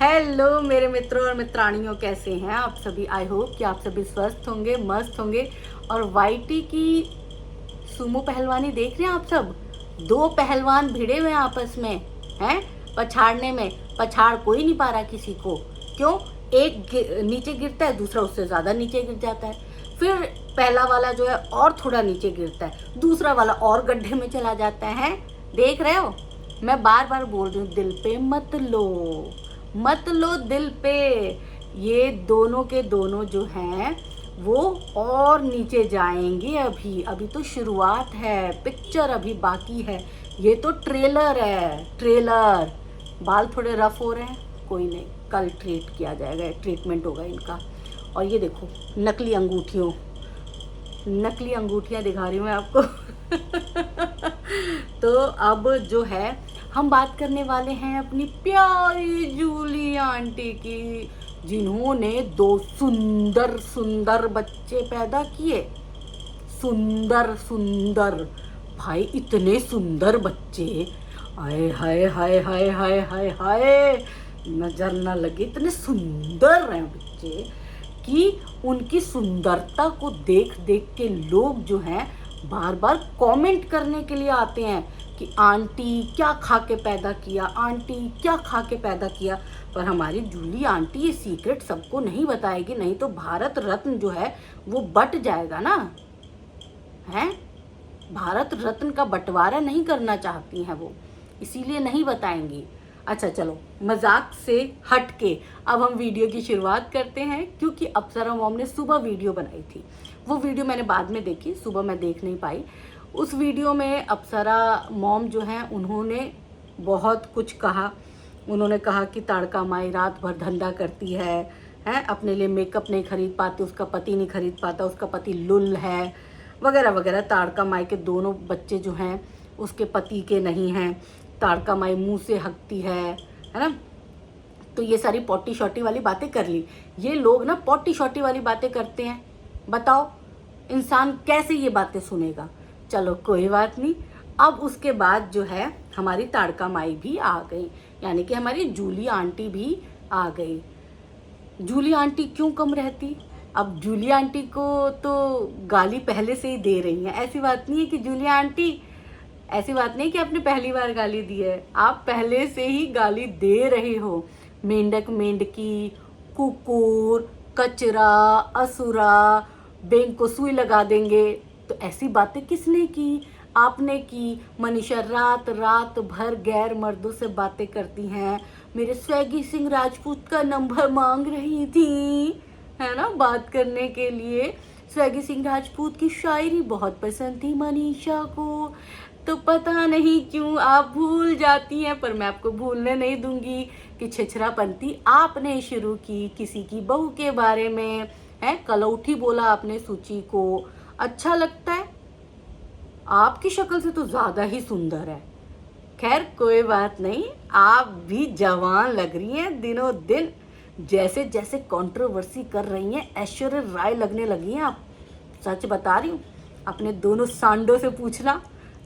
Hello मेरे मित्रों और मित्राणियों, कैसे हैं आप सभी। आई होप कि आप सभी स्वस्थ होंगे, मस्त होंगे। और वाईटी की सुमो पहलवानी देख रहे हैं आप सब। दो पहलवान भिड़े हुए हैं आपस में, हैं पछाड़ने में। पछाड़ कोई नहीं पा रहा किसी को। क्यों? एक नीचे गिरता है, दूसरा उससे ज़्यादा नीचे गिर जाता है। फिर पहला वाला जो है और थोड़ा नीचे गिरता है, दूसरा वाला और गड्ढे में चला जाता है। देख रहे हो? मैं बार बार बोल रही हूँ, दिल पे मत लो, मत लो दिल पे। ये दोनों के दोनों जो हैं वो और नीचे जाएंगे। अभी अभी तो शुरुआत है, पिक्चर अभी बाकी है। ये तो ट्रेलर है, ट्रेलर। बाल थोड़े रफ हो रहे हैं, कोई नहीं, कल ट्रीट किया जाएगा, ट्रीटमेंट होगा इनका। और ये देखो, नकली अंगूठियों, नकली अंगूठियाँ दिखा रही हूँ मैं आपको। तो अब जो है हम बात करने वाले हैं अपनी प्यारी जूली आंटी की, जिन्होंने दो सुंदर सुंदर बच्चे पैदा किए। सुंदर सुंदर भाई, इतने सुंदर बच्चे। हाय हाय हाय हाय हाय हाय हाय, नजर ना लगे, इतने सुंदर हैं बच्चे कि उनकी सुंदरता को देख देख के लोग जो हैं बार बार कमेंट करने के लिए आते हैं कि आंटी क्या खा के पैदा किया, आंटी क्या खा के पैदा किया। पर हमारी जूली आंटी ये सीक्रेट सबको नहीं बताएगी, नहीं तो भारत रत्न जो है वो बट जाएगा ना। हैं? भारत रत्न का बंटवारा नहीं करना चाहती हैं वो, इसीलिए नहीं बताएंगी। अच्छा चलो, मजाक से हट के अब हम वीडियो की शुरुआत करते हैं। क्योंकि अप्सरा मॉम ने सुबह वीडियो बनाई थी, वो वीडियो मैंने बाद में देखी, सुबह मैं देख नहीं पाई। उस वीडियो में अप्सरा मॉम जो हैं उन्होंने बहुत कुछ कहा। उन्होंने कहा कि ताड़का माई रात भर धंधा करती है, अपने लिए मेकअप नहीं खरीद पाती, उसका पति नहीं खरीद पाता, उसका पति लुल है, वगैरह वगैरह। ताड़का माई के दोनों बच्चे जो हैं उसके पति के नहीं हैं। ताड़का माई मुंह से हकती है ना। तो ये सारी पॉटी शॉटी वाली बातें कर ली। ये लोग ना पॉटी शॉटी वाली बातें करते हैं, बताओ इंसान कैसे ये बातें सुनेगा। चलो कोई बात नहीं। अब उसके बाद जो है हमारी ताड़का माई भी आ गई, यानी कि हमारी जूली आंटी भी आ गई। जूली आंटी क्यों कम रहती? अब जूली आंटी को तो गाली पहले से ही दे रही हैं। ऐसी बात नहीं है कि जूली आंटी, ऐसी बात नहीं कि आपने पहली बार गाली दी है, आप पहले से ही गाली दे रहे हो। मेंढक मेंढकी, कुकुर, कचरा, असुरा, बैंक को सुई लगा देंगे, तो ऐसी बातें किसने की? आपने की। मनीषा रात रात भर गैर मर्दों से बातें करती हैं, मेरे स्वैगी सिंह राजपूत का नंबर मांग रही थी, है ना, बात करने के लिए। स्वैगी सिंह राजपूत की शायरी बहुत पसंद थी मनीषा को। तो पता नहीं क्यों आप भूल जाती हैं, पर मैं आपको भूलने नहीं दूंगी कि छिछरापंती आपने शुरू की किसी की बहू के बारे में, है कलौठी बोला आपने सूची को। अच्छा लगता है? आपकी शक्ल से तो ज्यादा ही सुंदर है। खैर कोई बात नहीं, आप भी जवान लग रही हैं दिनों दिन। जैसे जैसे कंट्रोवर्सी कर रही हैं ऐश्वर्या राय लगने लगी हैं आप। सच बता रही हूँ, अपने दोनों सांडों से पूछना,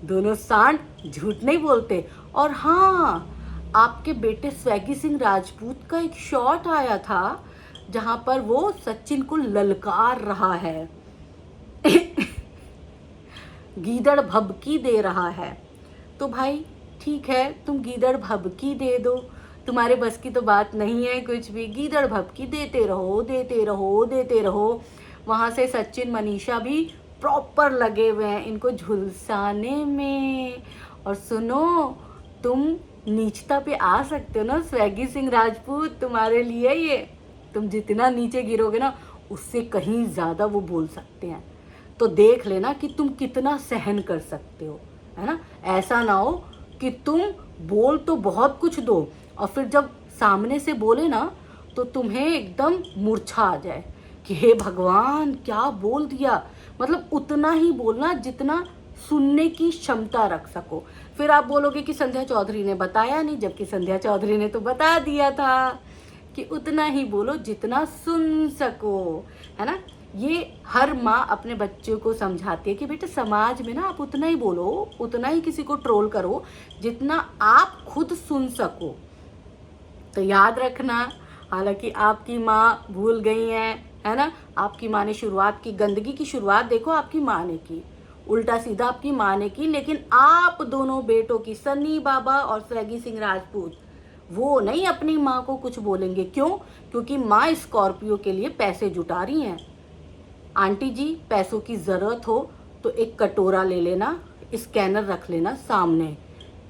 दोनों सांड झूठ नहीं बोलते। और हाँ, आपके बेटे स्वैगी सिंह राजपूत का एक शॉट आया था जहां पर वो सचिन को ललकार रहा है। गीदड़ भभकी दे रहा है। तो भाई ठीक है, तुम गीदड़ भभकी दे दो, तुम्हारे बस की तो बात नहीं है कुछ भी। गीदड़ भभकी देते रहो, देते रहो, देते रहो। वहां से सचिन मनीषा भी प्रॉपर लगे हुए हैं इनको झुलसाने में। और सुनो, तुम नीचता पे आ सकते हो ना स्वैगी सिंह राजपूत, तुम्हारे लिए ये। तुम जितना नीचे गिरोगे ना उससे कहीं ज्यादा वो बोल सकते हैं। तो देख लेना कि तुम कितना सहन कर सकते हो, है ना। ऐसा ना हो कि तुम बोल तो बहुत कुछ दो और फिर जब सामने से बोले ना तो तुम्हें एकदम मूर्छा आ जाए कि हे भगवान क्या बोल दिया। मतलब उतना ही बोलना जितना सुनने की क्षमता रख सको। फिर आप बोलोगे कि संध्या चौधरी ने बताया नहीं, जबकि संध्या चौधरी ने तो बता दिया था कि उतना ही बोलो जितना सुन सको, है ना। ये हर माँ अपने बच्चों को समझाती है कि बेटा समाज में ना आप उतना ही बोलो, उतना ही किसी को ट्रोल करो जितना आप खुद सुन सको। तो याद रखना, हालांकि आपकी माँ भूल गई हैं, है ना। आपकी माँ ने शुरुआत की, गंदगी की शुरुआत देखो आपकी माँ ने की, उल्टा सीधा आपकी माँ ने की, लेकिन आप दोनों बेटों की, सन्नी बाबा और स्वैगी सिंह राजपूत, वो नहीं अपनी माँ को कुछ बोलेंगे। क्यों? क्योंकि माँ स्कॉर्पियो के लिए पैसे जुटा रही हैं। आंटी जी, पैसों की ज़रूरत हो तो एक कटोरा ले लेना, स्कैनर रख लेना सामने,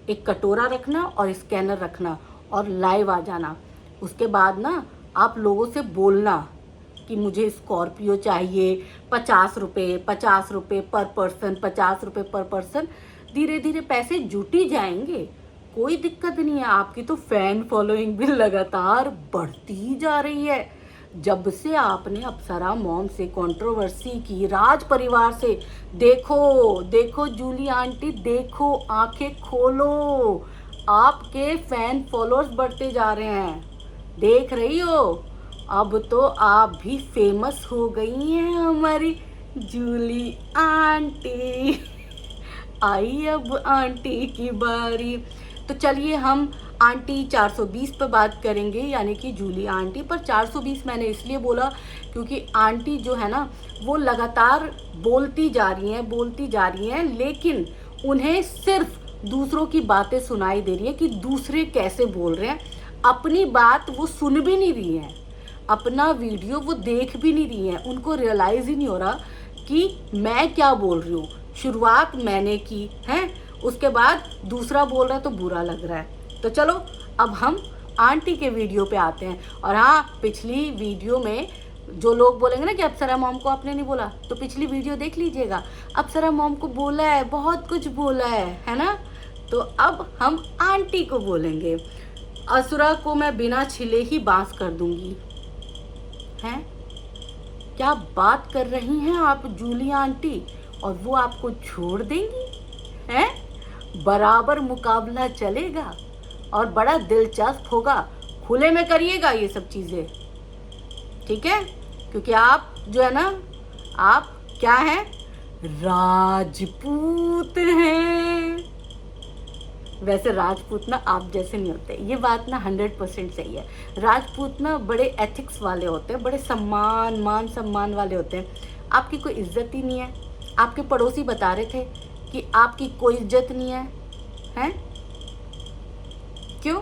एक कटोरा रखना और स्कैनर रखना और लाइव आ जाना। उसके बाद ना आप लोगों से बोलना कि मुझे स्कॉर्पियो चाहिए, 50 रुपये, 50 रुपये पर पर्सन, 50 रुपये पर पर्सन। धीरे धीरे पैसे जुटी जाएंगे, कोई दिक्कत नहीं है। आपकी तो फैन फॉलोइंग भी लगातार बढ़ती जा रही है। जब से आपने अप्सरा मॉम से कंट्रोवर्सी की, राज परिवार से, देखो देखो जूली आंटी, देखो, आंखें खोलो, आपके फैन फॉलोअर्स बढ़ते जा रहे हैं, देख रही हो। अब तो आप भी फेमस हो गई हैं हमारी जूली आंटी। आई अब आंटी की बारी। तो चलिए हम आंटी 420 पर बात करेंगे, यानी कि जूली आंटी पर। 420 मैंने इसलिए बोला क्योंकि आंटी जो है ना वो लगातार बोलती जा रही हैं, लेकिन उन्हें सिर्फ दूसरों की बातें सुनाई दे रही है कि दूसरे कैसे बोल रहे हैं। अपनी बात वो सुन भी नहीं रही हैं, अपना वीडियो वो देख भी नहीं रही हैं। उनको रियलाइज़ ही नहीं हो रहा कि मैं क्या बोल रही हूँ। शुरुआत मैंने की है, उसके बाद दूसरा बोल रहा है तो बुरा लग रहा है। तो चलो अब हम आंटी के वीडियो पे आते हैं। और हाँ, पिछली वीडियो में जो लोग बोलेंगे ना कि अप्सरा मॉम को आपने नहीं बोला, तो पिछली वीडियो देख लीजिएगा। अप्सरा मॉम को बोला है, बहुत कुछ बोला है ना। तो अब हम आंटी को बोलेंगे। असुरा को मैं बिना छिले ही बांस कर दूंगी। हैं? क्या बात कर रही हैं आप जूली आंटी, और वो आपको छोड़ देंगी? हैं? बराबर मुकाबला चलेगा और बड़ा दिलचस्प होगा। खुले में करिएगा ये सब चीज़ें, ठीक है? क्योंकि आप जो है ना, आप क्या हैं? राजपूत हैं। वैसे राजपूत ना आप जैसे नहीं होते, ये बात ना 100% सही है। राजपूत ना बड़े एथिक्स वाले होते हैं, बड़े मान सम्मान वाले होते हैं। आपकी कोई इज्जत ही नहीं है। आपके पड़ोसी बता रहे थे कि आपकी कोई इज्जत नहीं है, हैं? क्यों?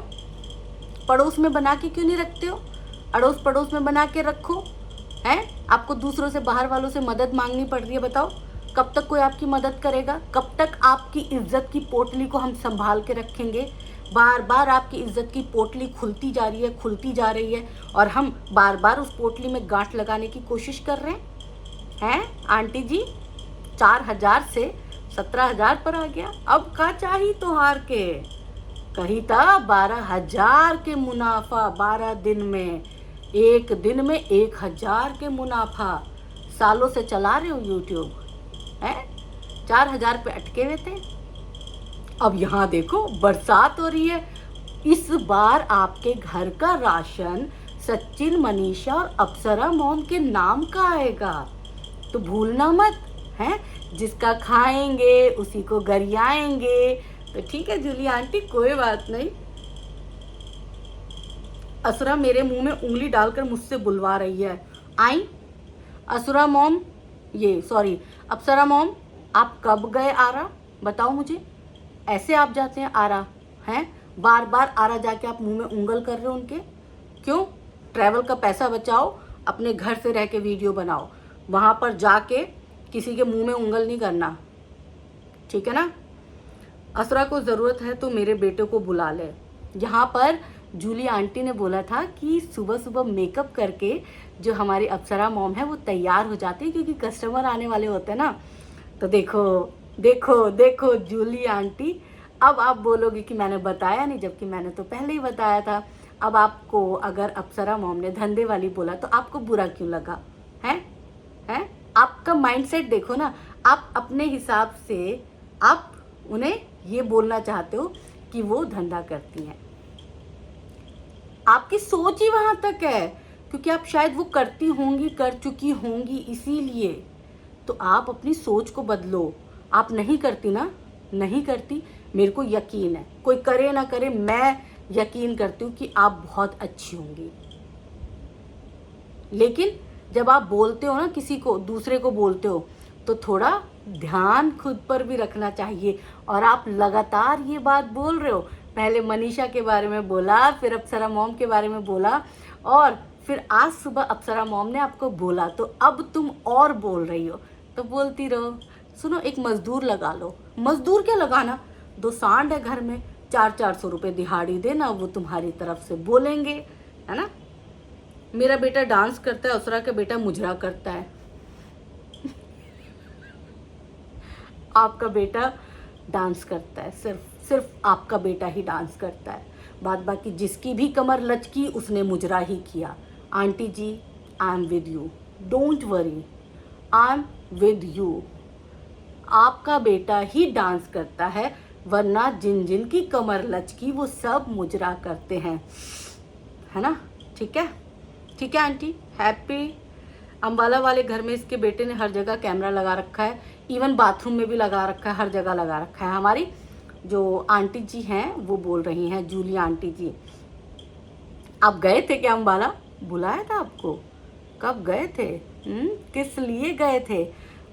पड़ोस में बना के क्यों नहीं रखते हो? अड़ोस पड़ोस में बना के रखो, हैं? आपको दूसरों से, बाहर वालों से मदद मांगनी पड़ रही है, बताओ कब तक कोई आपकी मदद करेगा? कब तक आपकी इज्जत की पोटली को हम संभाल के रखेंगे? बार बार आपकी इज्जत की पोटली खुलती जा रही है और हम बार बार उस पोटली में गांठ लगाने की कोशिश कर रहे हैं आंटी जी। 4000 से 17,000 पर आ गया, अब का चाहिए तो हार के। कही था 12,000 के मुनाफा 12 दिन में, एक दिन में 1,000 के मुनाफा। सालों से चला रहे हो यूट्यूब, है? 4,000 पे अटके हुए थे। अब यहाँ देखो बरसात हो रही है। इस बार आपके घर का राशन सचिन, मनीषा और अप्सरा मॉम के नाम का आएगा, तो भूलना मत, है? जिसका खाएंगे उसी को गरियाएंगे। तो ठीक है जूली आंटी, कोई बात नहीं। असुरा मेरे मुंह में उंगली डालकर मुझसे बुलवा रही है। आई असुरा मॉम, ये सॉरी अप्सरा मॉम, आप कब गए आरा, बताओ मुझे। ऐसे आप जाते हैं आरा, हैं? बार बार आरा जाके आप मुंह में उंगल कर रहे हो उनके, क्यों? ट्रैवल का पैसा बचाओ, अपने घर से रह के वीडियो बनाओ, वहाँ पर जाके किसी के मुंह में उंगल नहीं करना, ठीक है ना? असुरा को ज़रूरत है तो मेरे बेटे को बुला ले। यहाँ पर जूली आंटी ने बोला था कि सुबह सुबह मेकअप करके जो हमारी अप्सरा मॉम है वो तैयार हो जाती है, क्योंकि कस्टमर आने वाले होते हैं ना। तो देखो देखो देखो जूली आंटी, अब आप बोलोगे कि मैंने बताया नहीं, जबकि मैंने तो पहले ही बताया था। अब आपको अगर अप्सरा मॉम ने धंधे वाली बोला तो आपको बुरा क्यों लगा? हैं? आपका माइंडसेट देखो ना। आप अपने हिसाब से आप उन्हें ये बोलना चाहते हो कि वो धंधा करती हैं। आपकी सोच ही वहाँ तक है, क्योंकि आप शायद वो करती होंगी, कर चुकी होंगी, इसीलिए। तो आप अपनी सोच को बदलो। आप नहीं करती ना, नहीं करती, मेरे को यकीन है, कोई करे ना करे, मैं यकीन करती हूँ कि आप बहुत अच्छी होंगी। लेकिन जब आप बोलते हो ना, किसी को, दूसरे को बोलते हो, तो थोड़ा ध्यान खुद पर भी रखना चाहिए। और आप लगातार ये बात बोल रहे हो, पहले मनीषा के बारे में बोला, फिर अप्सरा मॉम के बारे में बोला, और फिर आज सुबह अप्सरा मॉम ने आपको बोला, तो अब तुम और बोल रही हो, तो बोलती रहो। सुनो, एक मजदूर लगा लो। मजदूर क्या लगाना, 2 सांड है घर में, 400-400 रुपये दिहाड़ी देना, वो तुम्हारी तरफ से बोलेंगे, है ना। मेरा बेटा डांस करता है, उसरा का बेटा मुजरा करता है। आपका बेटा डांस करता है, सिर्फ आपका बेटा ही डांस करता है, बाद बाकी जिसकी भी कमर लचकी उसने मुजरा ही किया। Aunty ji, I am with you, don't worry, I am with you. आपका बेटा ही डांस करता है, वरना जिन जिन की कमर लचकी वो सब मुजरा करते हैं, है ना। ठीक है, ठीक है आंटी, हैप्पी। अम्बाला वाले घर में इसके बेटे ने हर जगह कैमरा लगा रखा है, इवन बाथरूम में भी लगा रखा है, हर जगह लगा रखा है। हमारी जो आंटी जी हैं वो बोल रही हैं, जूली आंटी जी, आप गए थे क्या अम्बाला? बुलाया था आपको? कब गए थे? किस लिए गए थे?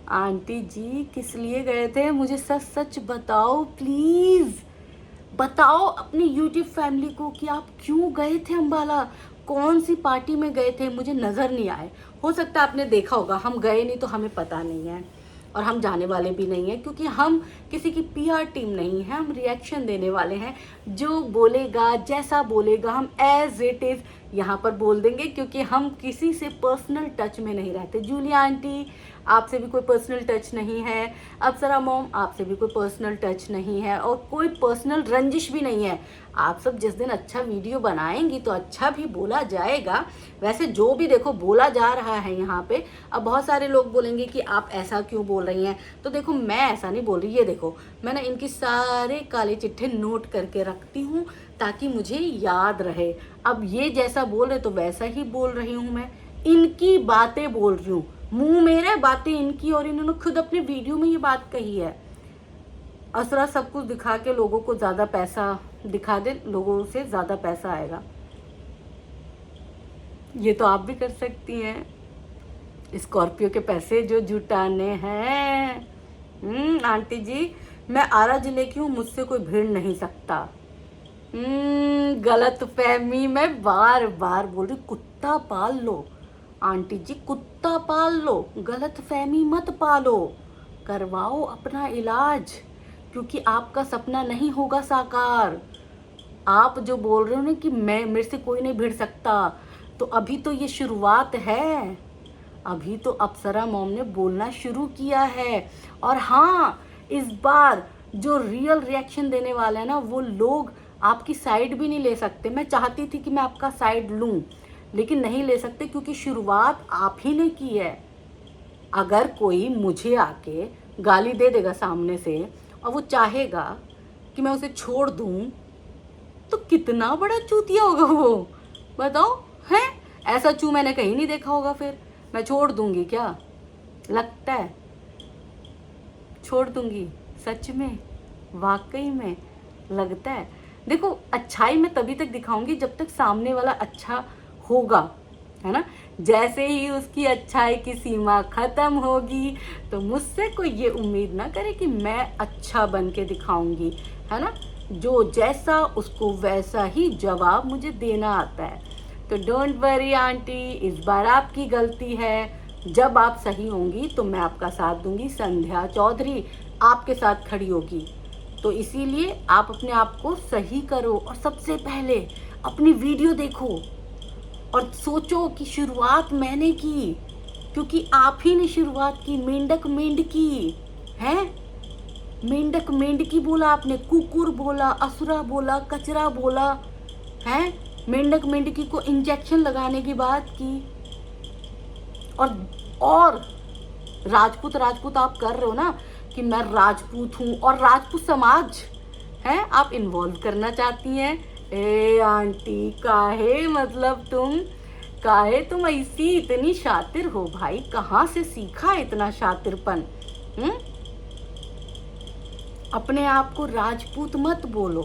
आंटी जी किस लिए गए थे? मुझे सच सच बताओ प्लीज़, बताओ अपनी यूट्यूब फैमिली को कि आप क्यों गए थे अम्बाला, कौन सी पार्टी में गए थे? मुझे नज़र नहीं आए। हो सकता है आपने देखा होगा, हम गए नहीं तो हमें पता नहीं है, और हम जाने वाले भी नहीं हैं, क्योंकि हम किसी की पीआर टीम नहीं है, हम रिएक्शन देने वाले हैं। जो बोलेगा, जैसा बोलेगा, हम एज इट इज़ यहाँ पर बोल देंगे, क्योंकि हम किसी से पर्सनल टच में नहीं रहते। जूली आंटी, आपसे भी कोई पर्सनल टच नहीं है। अप्सरा मॉम, आपसे भी कोई पर्सनल टच नहीं है, और कोई पर्सनल रंजिश भी नहीं है। आप सब जिस दिन अच्छा वीडियो बनाएंगी तो अच्छा भी बोला जाएगा। वैसे जो भी देखो बोला जा रहा है यहाँ पे, अब बहुत सारे लोग बोलेंगे कि आप ऐसा क्यों बोल रही हैं, तो देखो मैं ऐसा नहीं बोल रही। ये देखो, मैंने इनकी सारे काले चिट्ठे नोट करके रखती हूँ ताकि मुझे याद रहे। अब ये जैसा बोल रहे तो वैसा ही बोल रही हूँ, मैं इनकी बातें बोल रही हूँ, मुंह मेरे, बातें इनकी, और इन्होंने खुद अपने वीडियो में ये बात कही है। असरा सब कुछ दिखा के लोगों को ज़्यादा पैसा दिखा दे, लोगों से ज़्यादा पैसा आएगा। ये तो आप भी कर सकती हैं, स्कॉर्पियो के पैसे जो जुटाने हैं। आंटी जी, मैं आरा जिले की हूँ, मुझसे कोई भिड़ नहीं सकता। गलत फहमी, मैं बार बार बोल रही, कुत्ता पाल लो आंटी जी, कुत्ता पाल लो, गलत फहमी मत पालो, करवाओ अपना इलाज, क्योंकि आपका सपना नहीं होगा साकार। आप जो बोल रहे हो ना कि मैं, मेरे से कोई नहीं भिड़ सकता, तो अभी तो ये शुरुआत है, अभी तो अप्सरा मॉम ने बोलना शुरू किया है। और हाँ, इस बार जो रियल रिएक्शन देने वाला है ना, वो लोग आपकी साइड भी नहीं ले सकते। मैं चाहती थी कि मैं आपका साइड लूं, लेकिन नहीं ले सकते, क्योंकि शुरुआत आप ही ने की है। अगर कोई मुझे आके गाली दे देगा सामने से, और वो चाहेगा कि मैं उसे छोड़ दूं, तो कितना बड़ा चूतिया होगा वो, बताओ। है ऐसा चू मैंने कहीं नहीं देखा होगा। फिर मैं छोड़ दूंगी क्या? लगता है छोड़ दूंगी? सच में, वाकई में लगता है? देखो, अच्छाई मैं तभी तक दिखाऊंगी जब तक सामने वाला अच्छा होगा, है ना। जैसे ही उसकी अच्छाई की सीमा खत्म होगी, तो मुझसे कोई ये उम्मीद ना करे कि मैं अच्छा बन के दिखाऊंगी, है ना। जो जैसा उसको वैसा ही जवाब मुझे देना आता है। तो डोंट वरी आंटी, इस बार आपकी गलती है। जब आप सही होंगी तो मैं आपका साथ दूंगी। संध्या चौधरी आपके साथ खड़ी होगी, तो इसीलिए आप अपने आप को सही करो, और सबसे पहले अपनी वीडियो देखो और सोचो कि शुरुआत मैंने की, क्योंकि आप ही ने शुरुआत की। मेंढक मेंढकी है, मेंढक मेंढकी बोला आपने, कुकुर बोला, असुरा बोला, कचरा बोला, है। मेंढक मेंढकी को इंजेक्शन लगाने की बात की, और राजपूत राजपूत आप कर रहे हो ना कि मैं राजपूत हूँ, और राजपूत समाज है आप इन्वॉल्व करना चाहती हैं। ए आंटी, काहे, मतलब काहे तुम ऐसी इतनी शातिर हो भाई? कहाँ से सीखा इतना शातिरपन? अपने आप को राजपूत मत बोलो।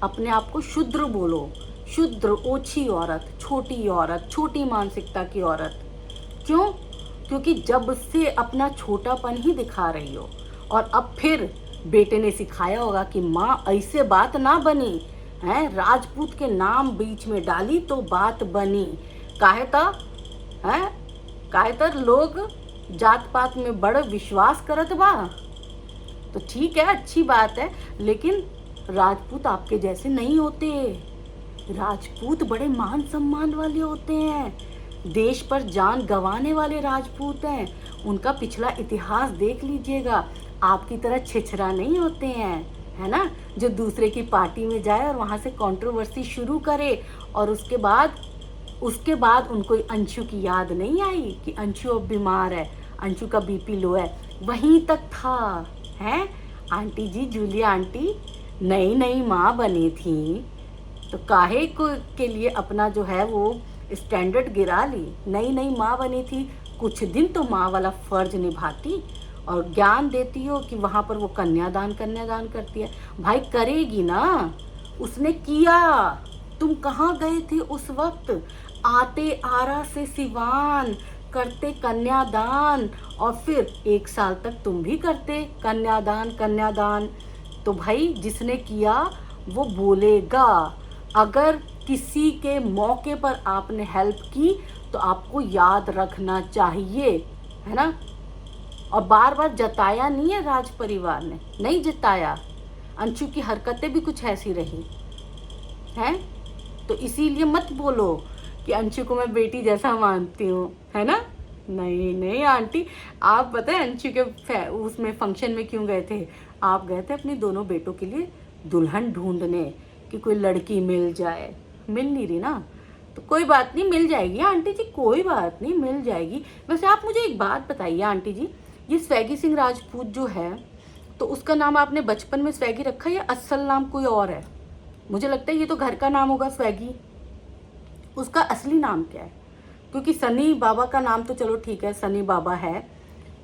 अपने आप को शूद्र बोलो, शूद्र, ओछी औरत, छोटी मानसिकता की औरत। क्यों? क्योंकि जब से अपना छोटापन ही दिखा रही हो, और अब फिर बेटे ने सिखाया होगा कि माँ ऐसे बात ना बनी है, राजपूत के नाम बीच में डाली तो बात बनी। काहे था है, काहे तर लोग जात पात में बड़ विश्वास करत बा। तो ठीक है, अच्छी बात है, लेकिन राजपूत आपके जैसे नहीं होते। राजपूत बड़े मान सम्मान वाले होते हैं, देश पर जान गंवाने वाले राजपूत हैं। उनका पिछला इतिहास देख लीजिएगा, आपकी तरह छिछरा नहीं होते हैं, है ना, जो दूसरे की पार्टी में जाए और वहाँ से कंट्रोवर्सी शुरू करे, और उसके बाद उनको अंशु की याद नहीं आई कि अंशु अब बीमार है, अंशु का बीपी लो है। वहीं तक था, है। आंटी जी, जूलिया आंटी नई नई माँ बनी थी, तो काहे को के लिए अपना जो है वो स्टैंडर्ड गिरा ली। नई नई माँ बनी थी, कुछ दिन तो माँ वाला फर्ज निभाती और ज्ञान देती हो कि वहाँ पर वो कन्यादान करती है। भाई करेगी ना, उसने किया। तुम कहाँ गए थे उस वक्त? आते आरा से सिवान, करते कन्यादान, और फिर 1 साल तक तुम भी करते कन्यादान। तो भाई जिसने किया वो बोलेगा। अगर किसी के मौके पर आपने हेल्प की तो आपको याद रखना चाहिए, है ना। और बार बार जताया नहीं है, राज परिवार ने नहीं जताया। अंशु की हरकतें भी कुछ ऐसी रही हैं, तो इसीलिए मत बोलो कि अंशु को मैं बेटी जैसा मानती हूँ, है ना। नहीं नहीं आंटी, आप पता है अंशु के उसमें फंक्शन में क्यों गए थे? आप गए थे अपने दोनों बेटों के लिए दुल्हन ढूंढने, कि कोई लड़की मिल जाए। मिल नहीं रही ना, तो कोई बात नहीं, मिल जाएगी आंटी जी, कोई बात नहीं, मिल जाएगी। वैसे आप मुझे एक बात बताइए आंटी जी, ये स्वैगी सिंह राजपूत जो है, तो उसका नाम आपने बचपन में स्वैगी रखा या असल नाम कोई और है? मुझे लगता है ये तो घर का नाम होगा स्वैगी। उसका असली नाम क्या है? क्योंकि सनी बाबा का नाम तो चलो ठीक है, सनी बाबा है,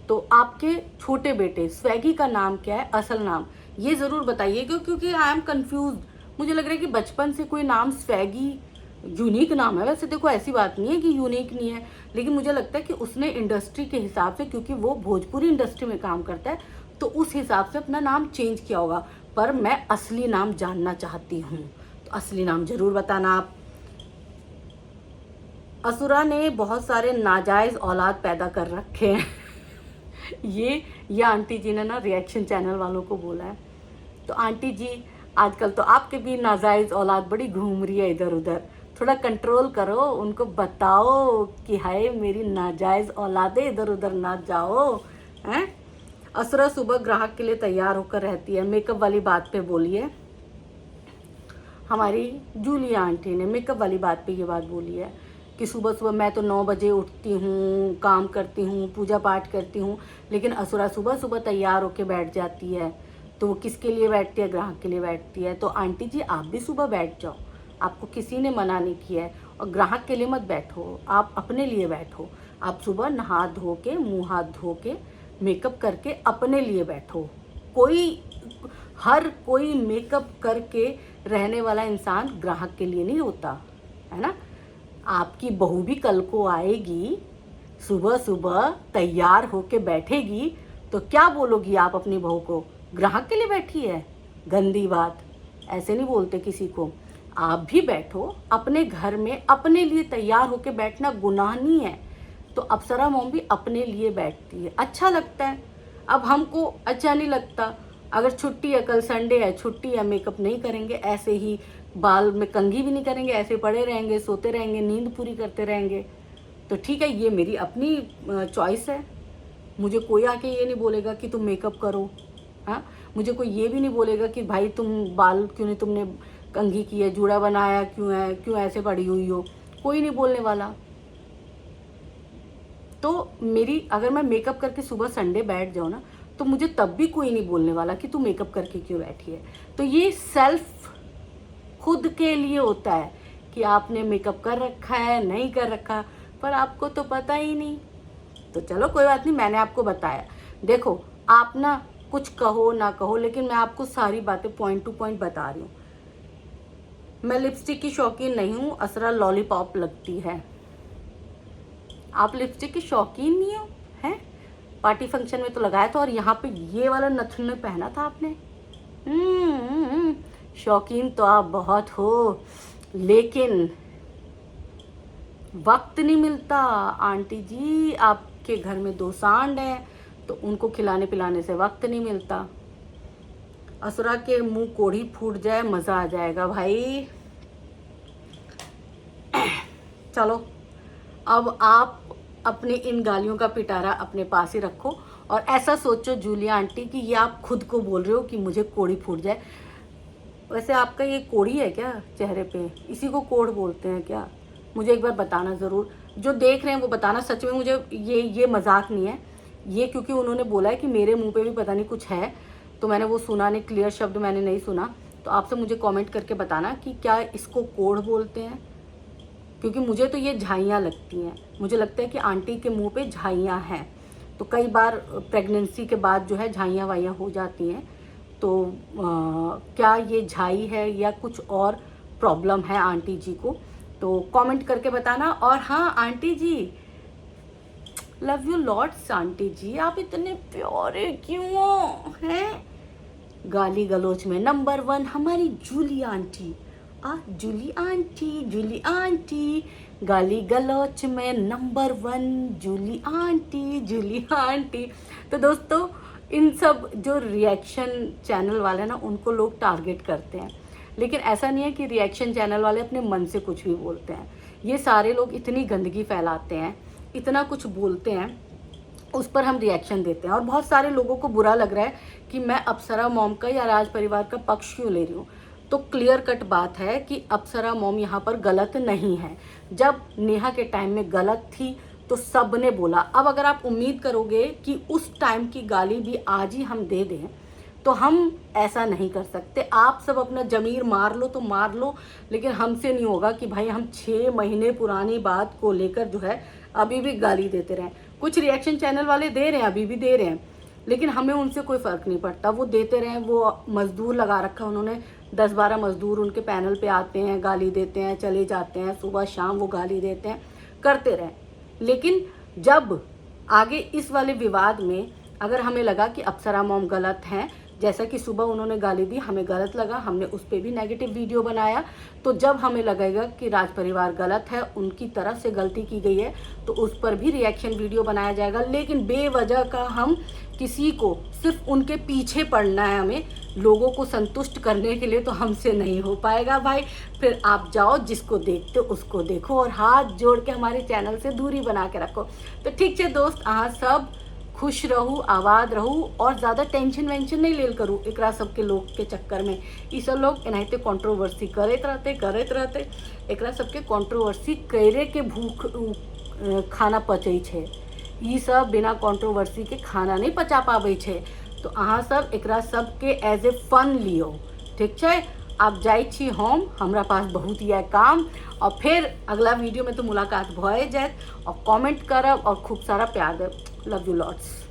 तो आपके छोटे बेटे स्वैगी का नाम क्या है, असल नाम? ये ज़रूर बताइए, क्योंकि आई एम कंफ्यूज। मुझे लग रहा है कि बचपन से कोई नाम स्वैगी यूनिक नाम है। वैसे देखो ऐसी बात नहीं है कि यूनिक नहीं है, लेकिन मुझे लगता है कि उसने इंडस्ट्री के हिसाब से, क्योंकि वो भोजपुरी इंडस्ट्री में काम करता है, तो उस हिसाब से अपना नाम चेंज किया होगा। पर मैं असली नाम जानना चाहती हूँ, तो असली नाम ज़रूर बताना आप। असुरा ने बहुत सारे नाजायज़ औलाद पैदा कर रखे हैं ये आंटी जी ने ना रिएक्शन चैनल वालों को बोला है। तो आंटी जी, आजकल तो आपके भी नाजायज़ औलाद बड़ी घूम रही है इधर उधर, थोड़ा कंट्रोल करो, उनको बताओ कि हाय मेरी नाजायज़ औलादे इधर उधर ना जाओ, हैं। असुरा सुबह ग्राहक के लिए तैयार होकर रहती है। मेकअप वाली बात पे बोलिए, हमारी जूलिया आंटी ने मेकअप वाली बात पे ये बात बोली है कि सुबह सुबह मैं तो 9 बजे उठती हूँ, काम करती हूँ, पूजा पाठ करती हूँ, लेकिन असुरा सुबह सुबह तैयार होके बैठ जाती है। तो वो किसके लिए बैठती है? ग्राहक के लिए बैठती है। तो आंटी जी आप भी सुबह बैठ जाओ, आपको किसी ने मना नहीं किया है। और ग्राहक के लिए मत बैठो, आप अपने लिए बैठो। आप सुबह नहा धो के, मुँह हाथ धो के, मेकअप करके अपने लिए बैठो। हर कोई मेकअप करके रहने वाला इंसान ग्राहक के लिए नहीं होता, है ना। आपकी बहू भी कल को आएगी, सुबह सुबह तैयार होके बैठेगी, तो क्या बोलोगी आप अपनी बहू को? ग्राहक के लिए बैठी है? गंदी बात, ऐसे नहीं बोलते किसी को। आप भी बैठो अपने घर में, अपने लिए तैयार होके बैठना गुनाह नहीं है। तो अप्सरा मॉम भी अपने लिए बैठती है, अच्छा लगता है। अब हमको अच्छा नहीं लगता, अगर छुट्टी है, कल संडे है, छुट्टी है, मेकअप नहीं करेंगे, ऐसे ही बाल में कंघी भी नहीं करेंगे, ऐसे पड़े रहेंगे, सोते रहेंगे, नींद पूरी करते रहेंगे, तो ठीक है, ये मेरी अपनी चॉइस है। मुझे कोई आके ये नहीं बोलेगा कि तुम मेकअप करो, हाँ। मुझे कोई ये भी नहीं बोलेगा कि भाई तुम बाल क्यों नहीं, तुमने कंघी की है, जूड़ा बनाया क्यों है, क्यों ऐसे पड़ी हुई हो, कोई नहीं बोलने वाला। तो मेरी, अगर मैं मेकअप करके सुबह संडे बैठ जाऊँ ना, तो मुझे तब भी कोई नहीं बोलने वाला कि तू मेकअप करके क्यों बैठी है। तो ये सेल्फ खुद के लिए होता है कि आपने मेकअप कर रखा है, नहीं कर रखा, पर आपको तो पता ही नहीं। तो चलो कोई बात नहीं, मैंने आपको बताया। देखो आप ना कुछ कहो ना कहो, लेकिन मैं आपको सारी बातें पॉइंट टू पॉइंट बता रही हूँ। मैं लिपस्टिक की शौकीन नहीं हूँ, असरा लॉलीपॉप लगती है। आप लिपस्टिक की शौकीन नहीं हो हैं? पार्टी फंक्शन में तो लगाया था और यहाँ पे ये वाला नथुन पहना था आपने। शौकीन तो आप बहुत हो, लेकिन वक्त नहीं मिलता। आंटी जी, आपके घर में 2 सांड हैं तो उनको खिलाने पिलाने से वक्त नहीं मिलता। असुरा के मुंह कोढ़ी फूट जाए, मज़ा आ जाएगा भाई। चलो, अब आप अपनी इन गालियों का पिटारा अपने पास ही रखो और ऐसा सोचो जूलिया आंटी कि ये आप खुद को बोल रहे हो कि मुझे कोढ़ी फूट जाए। वैसे आपका ये कोढ़ी है क्या चेहरे पे? इसी को कोढ़ बोलते हैं क्या? मुझे एक बार बताना ज़रूर, जो देख रहे हैं वो बताना। सच में मुझे ये मजाक नहीं है, ये क्योंकि उन्होंने बोला है कि मेरे मुंह पे भी पता नहीं कुछ है, तो मैंने वो सुना नहीं, क्लियर शब्द मैंने नहीं सुना। तो आपसे मुझे कमेंट करके बताना कि क्या इसको कोढ़ बोलते हैं, क्योंकि मुझे तो ये झाइयाँ लगती हैं। मुझे लगता है कि आंटी के मुंह पे झाइयाँ हैं, तो कई बार प्रेगनेंसी के बाद जो है झाइयाँ वाइयाँ हो जाती हैं। तो क्या ये झाई है या कुछ और प्रॉब्लम है आंटी जी को, तो कमेंट करके बताना। और हाँ aunty ji, love you lots. Aunty ji आप इतने प्यारे क्यों हैं? गाली गलोच में नंबर 1 हमारी Julie aunty. Julie aunty, Julie aunty. गाली गलोच में number 1 Julie aunty, Julie aunty. तो दोस्तों, इन सब जो रिएक्शन चैनल वाले ना, उनको लोग टारगेट करते हैं, लेकिन ऐसा नहीं है कि रिएक्शन चैनल वाले अपने मन से कुछ भी बोलते हैं। ये सारे लोग इतनी गंदगी फैलाते हैं, इतना कुछ बोलते हैं, उस पर हम रिएक्शन देते हैं। और बहुत सारे लोगों को बुरा लग रहा है कि मैं अप्सरा मॉम का या राज परिवार का पक्ष क्यों ले रही हूँ। तो क्लियर कट बात है कि अप्सरा मॉम यहाँ पर गलत नहीं है। जब नेहा के टाइम में गलत थी तो सब ने बोला। अब अगर आप उम्मीद करोगे कि उस टाइम की गाली भी आज ही हम दे दें, तो हम ऐसा नहीं कर सकते। आप सब अपना जमीर मार लो तो मार लो, लेकिन हमसे नहीं होगा कि भाई हम 6 महीने पुरानी बात को लेकर जो है अभी भी गाली देते रहें। कुछ रिएक्शन चैनल वाले दे रहे हैं, अभी भी दे रहे हैं, लेकिन हमें उनसे कोई फ़र्क नहीं पड़ता। वो देते रहें। वो मज़दूर लगा रखा है उन्होंने, 10-12 मज़दूर उनके पैनल पे आते हैं, गाली देते हैं, चले जाते हैं, सुबह शाम वो गाली देते हैं, करते रहें। लेकिन जब आगे इस वाले विवाद में अगर हमें लगा कि अप्सरा मॉम गलत हैं, जैसा कि सुबह उन्होंने गाली दी, हमें गलत लगा, हमने उस पर भी नेगेटिव वीडियो बनाया, तो जब हमें लगेगा कि राज परिवार गलत है, उनकी तरफ से गलती की गई है, तो उस पर भी रिएक्शन वीडियो बनाया जाएगा। लेकिन बेवजह का हम किसी को सिर्फ उनके पीछे पड़ना है, हमें लोगों को संतुष्ट करने के लिए, तो हमसे नहीं हो पाएगा भाई। फिर आप जाओ, जिसको देखते उसको देखो और हाथ जोड़ के हमारे चैनल से दूरी बना के रखो। तो ठीक है दोस्त, अहाँ सब खुश रहूँ, आबाद रहूँ और ज़्यादा टेंशन वेंशन नहीं लेल करूँ एकरा सबके लोग के चक्कर में। ये सब लोग एनाहिते कंट्रोवर्सी करते रहते। एकरा सबके कंट्रोवर्सी करे के भूख खाना पचै छै। ये सब बिना कंट्रोवर्सी के खाना नहीं पचा पाबै छै। तो अहाँ सब एकरा सबके एज ए फन लियो, ठीक है? आप जाइ छी हम, हमरा पास बहुत यह काम, और फिर अगला वीडियो में तो मुलाकात भए जाएत। और कमेंट करब और खूब सारा प्यार देब। Love you lots.